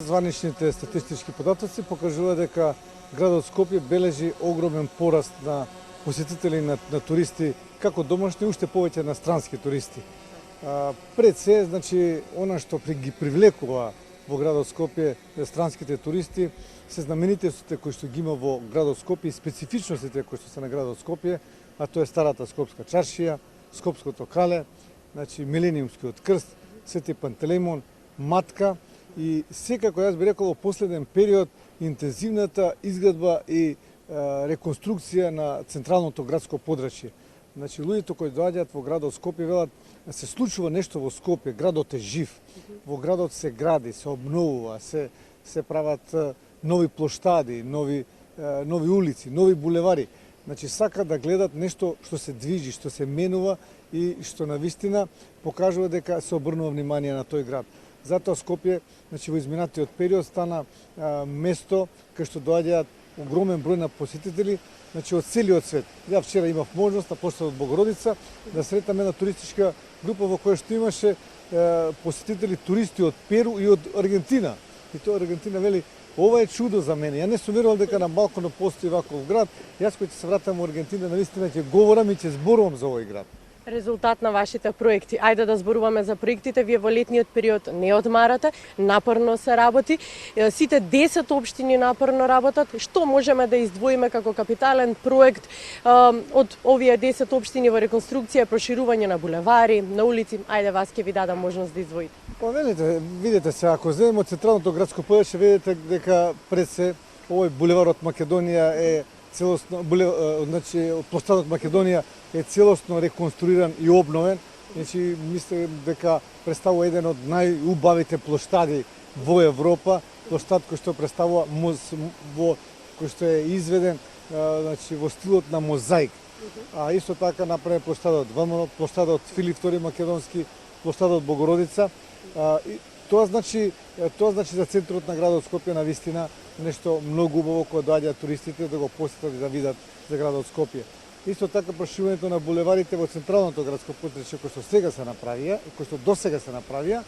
Званичните статистички податоци покажуваат дека градот Скопје бележи огромен пораст на посетители на туристи, како домашни, уште повеќе на странски туристи. Пред се, значи, она што ги привлекува во градот Скопје странските туристи се знаменитостите кои што ги има во градот Скопје и специфичностите кои што се на градот Скопје, а тоа е старата скопска чаршија, скопското кале, значи Милениумскиот крст, Свети Пантелеймон, Матка и секако јас би рекол во последен период интензивната изградба и реконструкција на централното градско подрачје. Значи луѓето кои доаѓаат во градот Скопје велат се случува нешто во Скопје, градот е жив. Во градот се гради, се обновува, се прават нови плоштади, нови улици, нови булевари. Значи сака да гледат нешто што се движи, што се менува и што навистина покажува дека се обрнува внимание на тој град. Затоа Скопје, значи во изминатиот период стана место кај што доаѓаат огромен број на посетители, значи од целиот свет. Ја вчера имав можност на площадот Богородица да сретам една туристичка група во која што имаше посетители туристи од Перу и од Аргентина. И тоа Аргентина вели: ова е чудо за мене. Ја не сум верувал дека на Балканот постои ваков град. Јас кој ќе се вратам во Аргентина, навистина ќе говорам и ќе зборувам за овој град. Резултат на вашите проекти. Ајде да зборуваме за проектите. Вие во летниот период не одмарате, напорно се работи. Сите 10 општини напорно работат. Што можеме да издвоиме како капитален проект од овие 10 општини во реконструкција, проширување на булевари, на улици? Ајде, вас ќе ви дадам можност да издвоите. Па видите се, ако земеме од централното градско подрачје, видите дека пред се овој булеварот Македонија е целосно, значи плоштадот Македонија е целосно реконструиран и обновен. Значи мислам дека представува еден од најубавите плоштади во Европа, плоштад кој што представува кој што е изведен значи во стилот на мозаик. А исто така направен плоштадот Врманот, плоштадот Филип II Македонски, плоштадот Богородица. Тоа значи за центарот на градот Скопје навистина нешто многу убаво кога доаѓаат туристите да го посетат и да видат за градот Скопје. Исто така проширувањето на булеварите во централното градско подрачје кој што сега се направија, кој што досега се направија,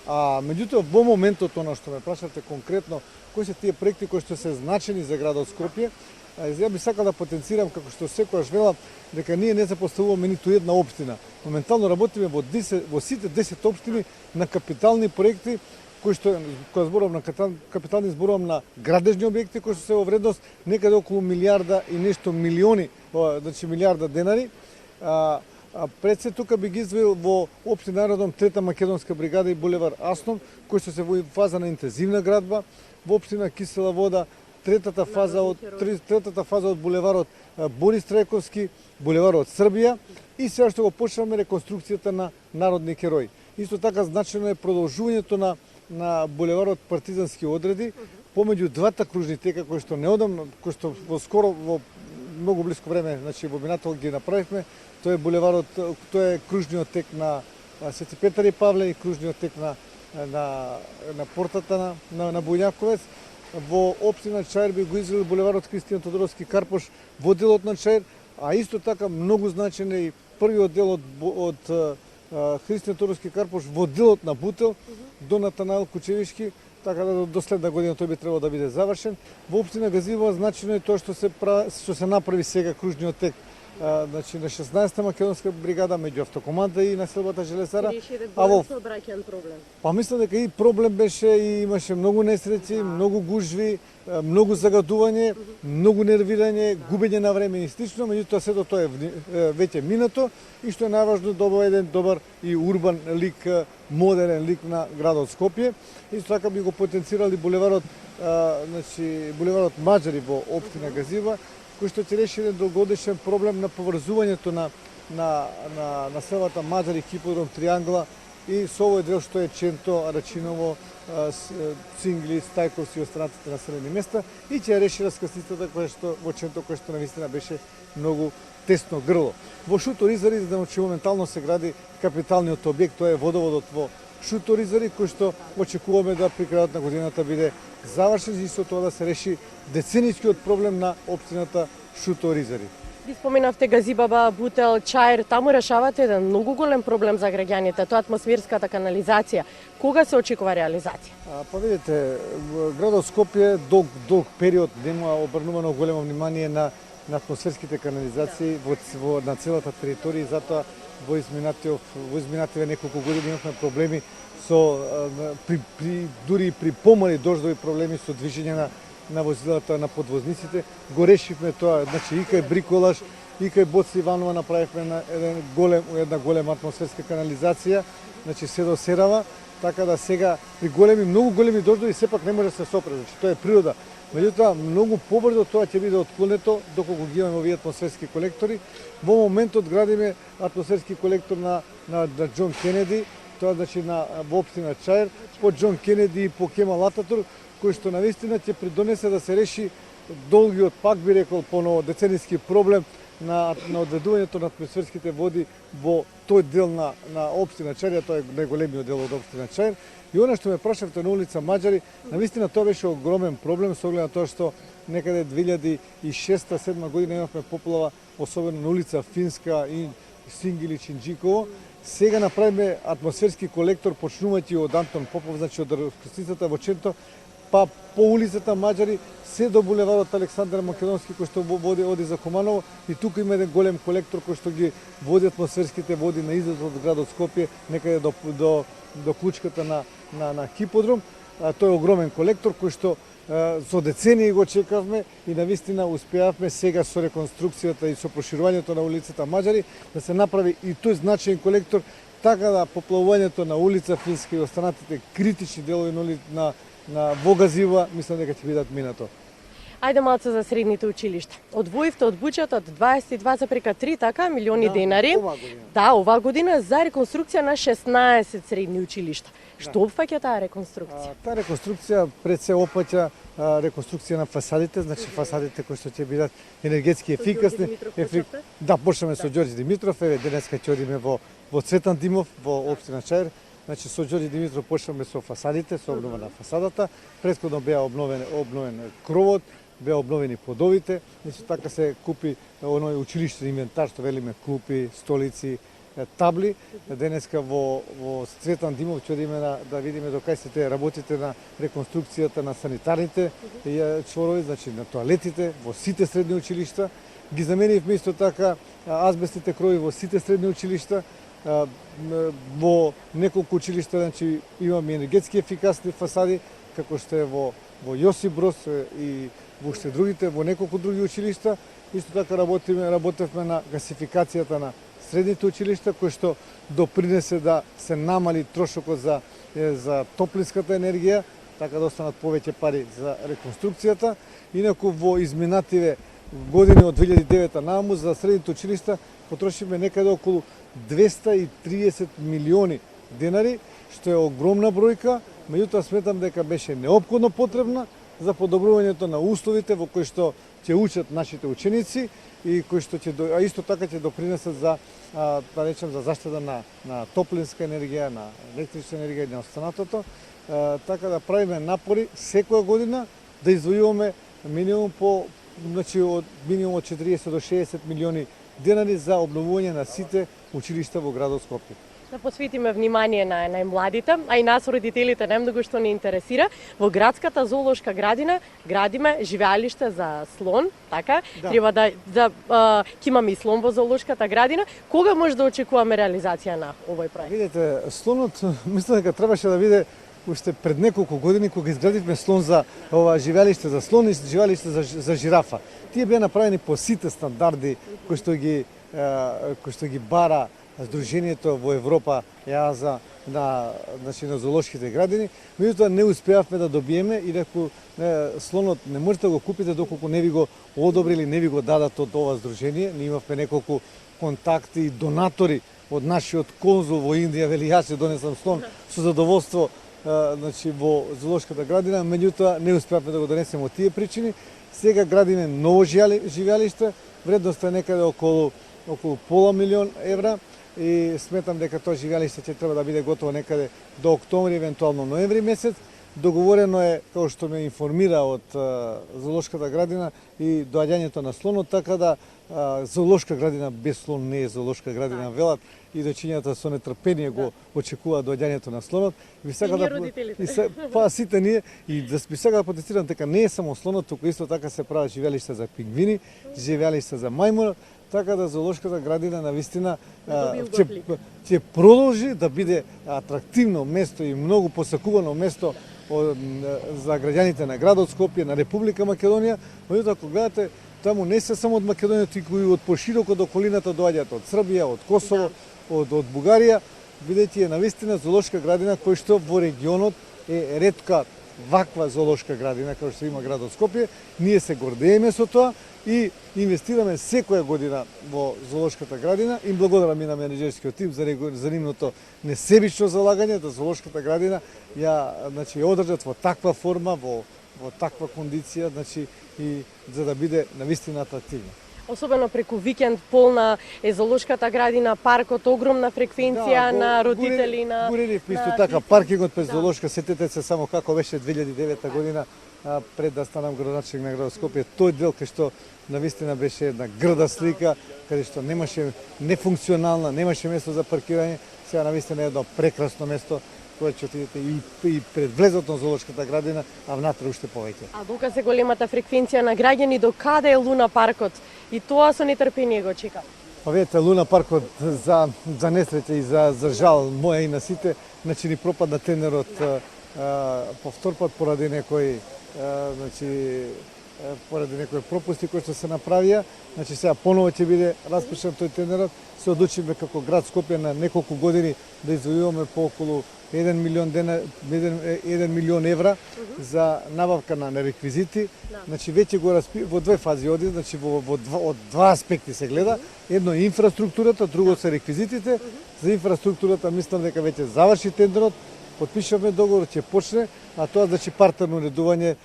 а меѓутоа во моментот она што ме прашавте конкретно кои се тие проекти кои што се значени за градот Скопје, ја би сакал да потенцирам како што секогаш велам дека ние не запоставуваме ниту една општина. Моментално работиме во сите 10 општини на капитални проекти кога зборувам на капитални, зборувам на градежни објекти кои што се во вредност некаде околу милиарда и нешто милиони, значи милиарда денари. Пред се тука би ги издвоил во општина Аеродром 3-та македонска бригада и булевар Аснов, кој што се во фаза на интензивна градба, во општина Кисела вода, третата фаза од булеварот Борис Трајковски, булеварот Србија и сега што го почнаваме реконструкцијата на народни херои. Исто така значено е продолжувањето на булеварот Партизански одреди помеѓу двата кружни тека кои што во многу блиско време, значи во минатото ги направивме. Тоа е булеварот, тоа е кружниот тек на Свети Петар и Павле и кружниот тек на портата на Бујаковец. Во општина Чаир би го извели булеварот Христијан Тодоровски Карпош во делот на Чаир, а исто така многу значен е и првиот дел од Христијан Тодоровски Карпош во делот на Бутел до Натанаел Кучевишки, така да до следна година тој би требало да биде завршен. Во општина Газивоа значено е тоа што се направи сега кружниот тек, значи на 16-та македонска бригада меѓу автокоманда и населбата Железара. Па мислам дека и проблем беше и имаше многу несреќи, многу гужви, многу загадување, многу нервирање, губење на време и слично, меѓутоа сето тоа е веќе минато и што е најважно добро еден добар и урбан лик, модерен лик на градот Скопје. Исто така би го потенцирали булеварот, значи булеварот Маџари во општина Газива, кој што ќе реши еден долгогодишен проблем на поврзувањето на селата Маџари, Хиподром, Триангла и со овој дел што е Ченто, Рачиново, Цингли, Стајковци и останатите населени места и ќе реши раскрсницата во Ченто која што навистина беше многу тесно грло. Во Шуторизари, значи моментално се гради капиталниот објект, тоа е водоводот во Шуторизари, кој што очекуваме да при крајот на годината биде завршен и со тоа да се реши деценискиот проблем на општината Шуторизари. Ви споменавте Газибаба, Бутел, Чаир, таму решавате еден многу голем проблем за граѓаните, тоа атмосферската канализација. Кога се очекува реализација? Па видите, градот Скопје долг период нема обрнувано големо внимание на атмосферските канализации на целата територија, затоа во изминативе неколку години имавме проблеми со дури при помали дождови проблеми со движење на возилата на подвозниците. Го решивме тоа, значи и кај Бриколаш, и кај Боци Иванова направивме една голема атмосферска канализација, значи се до Серава, така да сега при многу големи дождови сепак не може да се сопре, значи тоа е природа. Меѓутоа, многу побрзо тоа ќе биде отклонето доколку ги имаме овие атмосферски колектори. Во моментот градиме атмосферски колектор на Џон Кенеди, тоа значи во општина Чаир, по Џон Кенеди и по Кемал Ататурк, кој што навистина ќе придонесе да се реши долгиот, пак би рекол, деценијски проблем на одведувањето на атмосферските води во тој дел на општина Чаир, тоа е најголемиот дел од општина Чаир. И она што ме прашавте на улица Маđари, навистина тоа беше огромен проблем со оглед на тоа што некаде 2006-2007 година имавме поплава, особено на улица Финска и Сингилич и Джиково. Сега направиме атмосферски колектор почнувајќи од Антон Попов, значи од раскрстицата во Ченто, па по улицата Маđари се до булеварот Александар Македонски кој што оди за Куманово, и тука има еден голем колектор кој што ги води атмосферските води на излезот од градот Скопје некаде до клучката на Хиподром. Тој е огромен колектор кој што со децении го чекавме и навистина успеавме сега со реконструкцијата и со проширувањето на улицата Маđари да се направи и тој значаен колектор, така да поплавувањето на улица Финска и останатите критични делови на Вогазива, мислам дека ќе бидат минато. Ајде малце за средните училишта. Одвоивте од буџетот 22,3 така милиони денари. Оваа година за реконструкција на 16 средни училишта. Што опфаќа таа реконструкција? Таа реконструкција пред се опфаќа реконструкција на фасадите, значи фасадите кои што ќе бидат енергетски ефикасни. Да, почнеме со Ѓорѓе Димитров, денеска ќе одиме во Цветан Димов, во општина Чаир. Значи со Ѓорѓе Димитров почнеме со фасадите, со обнова на фасадата. Претходно беа обновен кровот, беа обновени подовите. Исто така се купи оној училиштен инвентар, што велиме клупи, столици, табли. Денеска во Цветан Димов ќе одиме да видиме до кај се те работите на реконструкцијата на санитарните чворови, значи на тоалетите во сите средни училишта. Ги заменивме исто така азбестните крови во сите средни училишта. Во неколку училишта, значи имаме енергетски ефикасни фасади, како што е во Јосип Брос и воопште другите, во неколку други училишта. Исто така работевме на гасификацијата на средните училишта, кој што допринесе да се намали трошокот за топлинската енергија, така да останат повеќе пари за реконструкцијата. Инаку во изминативе години од 2009 нааму за средните училишта потрошиме некаде околу 230 милиони денари, што е огромна бројка, меѓутоа сметам дека беше неопходно потребна за подобрувањето на условите во кои што ќе учат нашите ученици и кои што исто така ќе допринесат за за заштита на топлинска енергија, на електрична енергија и на останатото. Така да правиме напори секоја година да издвојуваме минимум од 40 до 60 милиони денари за обновување на сите училишта во градот Скопје. Да посветиме внимание на најмладите, а и нас родителите најмногу што не интересира. Во градската зоолошка градина градиме живеалиште за слон, така? Да. Треба ќе имаме и слон во зоолошката градина. Кога може да очекуваме реализација на овој проект? Видете, слонот мислам дека требаше да биде уште пред неколку години кога изградивме слон за живеалиште за слон и живеалиште за жирафа. Тие беа направени по сите стандарди кои што ги бара Сдруженијето во Европа ЕАЗа на зоолошките градини, меѓутоа не успеавме да добиеме, инаку слонот не можете да го купите доколку не ви го одобрили, не ви го дадат од ова здружение. Ние имавме неколку контакти и донатори од нашиот конзул во Индија, вели јас ќе донесам слон со задоволство во зоолошката градина, меѓутоа не успеавме да го донесеме од тие причини. Сега градиме ново живеалиште, вредноста е некаде околу пола милион евра и сметам дека тоа живеалиште ќе треба да биде готово некаде до октомври, евентуално ноември месец. договорено е, како што ме информира од зоолошката градина, и доаѓањето на слонот, така да зоолошка градина без слон не е зоолошка градина, велат, и дојчињата со нетрпение го очекуваат доаѓањето на слонот. И ние родителите. Па сите ние, и да би сега да протестирам дека не е само слонот, туку исто така се прават живеалишта за пингвини, живеалишта за мајмуна, така да зоолошката градина навистина ќе продолжи да биде атрактивно место и многу посакувано место за граѓаните на градот Скопје, на Република Македонија. Меѓутоа, ако гледате, таму не се само од Македонија, туку и од пошироко до околината доаѓаат од Србија, од Косово, од Бугарија, бидејќи е навистина зоолошка градина кој што во регионот е ретка ваква зоолошка градина како што има градот Скопје. Ние се гордееме со тоа и инвестираме секоја година во зоолошката градина и благодарам и на менеџерскиот тим за нивното несебично залагање да зоолошката градина ја одржат во таква форма, во таква кондиција, и за да биде навистина атрактивна. Особено преку викенд полна е зоолошката градина, паркот, огромна фреквенција на родители на Гурелив исто така паркингот пред зоолошка, сетете се само како беше 2009 година пред да станам градоначелник на градот Скопје. Тој дел кај што навистина беше една грда слика, каде што немаше нефункционална, немаше место за паркирање, сега навистина е едно прекрасно место кое ќе отидете и пред влезот на зоолошката градина, а внатре уште повеќе. А доказ е големата фреквенција на граѓани, до каде е Луна паркот? И тоа со нетрпение го чека. Па видите, Луна паркот за несреќа и за жал моја и на сите, ни пропадна тендерот повтор пат поради некои пропусти кои што се направија. Сега поново ќе биде распишан тој тендерот. Се одлучивме како град Скопје на неколку години да извојуваме по околу 1 милион евра за набавка на реквизити. Веќе го во две фази оди, од два аспекти се гледа. Едно е инфраструктурата, друго се реквизитите. За инфраструктурата мислам дека веќе заврши тендерот, потпишавме договор, ќе почне, а тоа партерно уредување,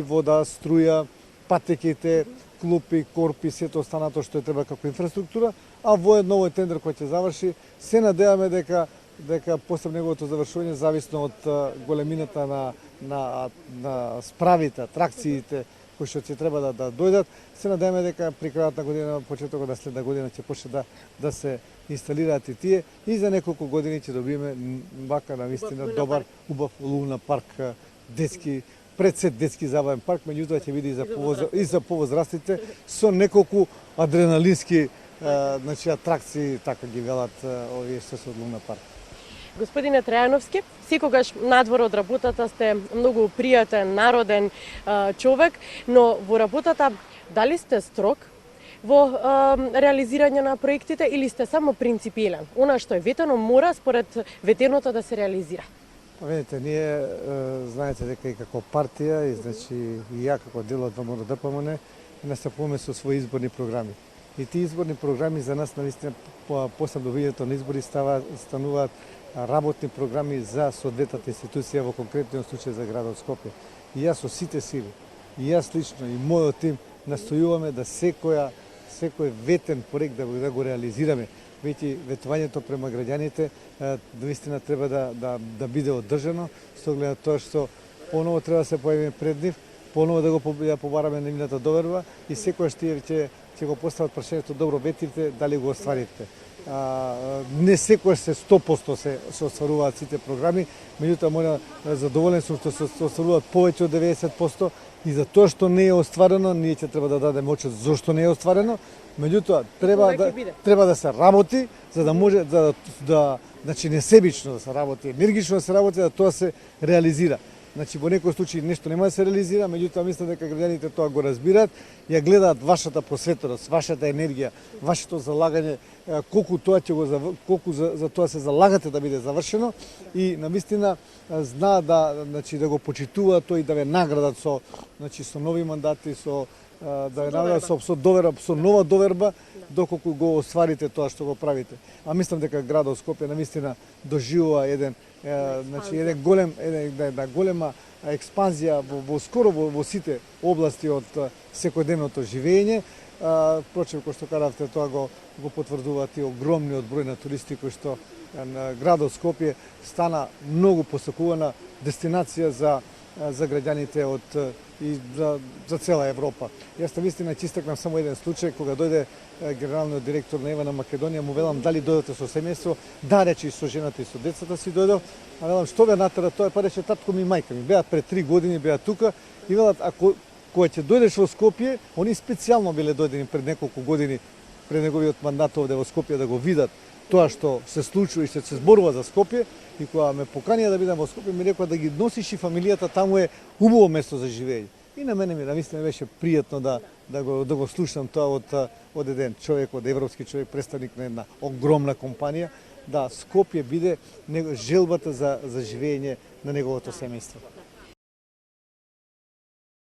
вода, струја, патеките, клупи, корпи, сето останато што треба како инфраструктура, а во едно тендер кој ќе заврши, се надеваме дека после неговото завршување, зависно од големината на справите, атракциите кои што ќе треба да дојдат, се надеваме дека при крајот на година, почетокот на следна година ќе почне да се инсталираат и тие, и за неколку години ќе добиеме вака навистина добар, убав луна парк, детски, пред се детски забавен парк, меѓутоа ќе биде и за повозрастните со неколку адреналински атракции, така ги велат овие што се од Луна парк. Господине Трајановски, секогаш надвор од работата сте многу пријатен, народен човек, но во работата дали сте строг во реализирање на проектите или сте само принципиелен? Она што е ветено мора според ветеното да се реализира. Видите, ние знаете дека и како партија и ја како дел од ВМРО-ДПМН настапуваме со своји изборни програми. И тие изборни програми за нас навистина после добијањето на избори стануваат работни програми за соодветната институција, во конкретниот случај за градот Скопје. И јас со сите сили, и јас лично и мојот тим настојуваме да секој ветен проект да го реализираме. Веќе ветувањето према граѓаните наистина треба да биде одржано, со оглед на тоа што поново треба да се појавиме пред нив, поново да ја побараме нивната доверба и секојаш тие ќе го постават прашањето добро ветивте, дали го остварите. Не секојаш се 100% се остваруваат сите програми, меѓутоа задоволен сум што се остваруваат повеќе од 90%, и за тоа што не е остварено, ние ќе треба да дадеме очет зошто не е остварено. Меѓутоа треба да се работи за да може несебично да се работи, енергично да се работи, да тоа се реализира. Во некој случај нешто нема да се реализира, меѓутоа мислам дека граѓаните тоа го разбираат, ја гледаат вашата просветеност, вашата енергија, вашето залагање, колку за тоа се залагате да биде завршено, и навистина знаат да го почитуваат тој и да ве наградат со нови мандати, да ве наградат со нова доверба, доколку го остварите тоа што го правите. А мислам дека градот Скопје навистина доживува една голема експанзија во сите области од секојдневното живење. Впрочем, кој што кажавте, тоа го потврдуваат и огромниот број на туристи кои што на градот Скопје стана многу посакувана дестинација за граѓаните и за цела Европа. Јас вистина чистакнам само еден случај кога дојде генералниот директор на Ева на Македонија, му велам дали дојдете со семејство, да, рече и со жената и со децата си дојдов, а велам што бе натера тоа, па рече татко ми и мајка ми, беа пред 3 години беа тука и велат ако кога ќе дојдеш во Скопје, они специјално биле дојдени пред неколку години пред неговиот мандат овде во Скопје да го видат тоа што се случува и што се зборува за Скопје, и кога ме поканија да бидам во Скопје ми рекоа да ги носиш и фамилијата, таму е убаво место за живење. И на мене ми навистина беше пријатно да го слушам тоа од еден човек, од европски човек, представник на една огромна компанија, да Скопје биде желбата за живење на неговото семејство.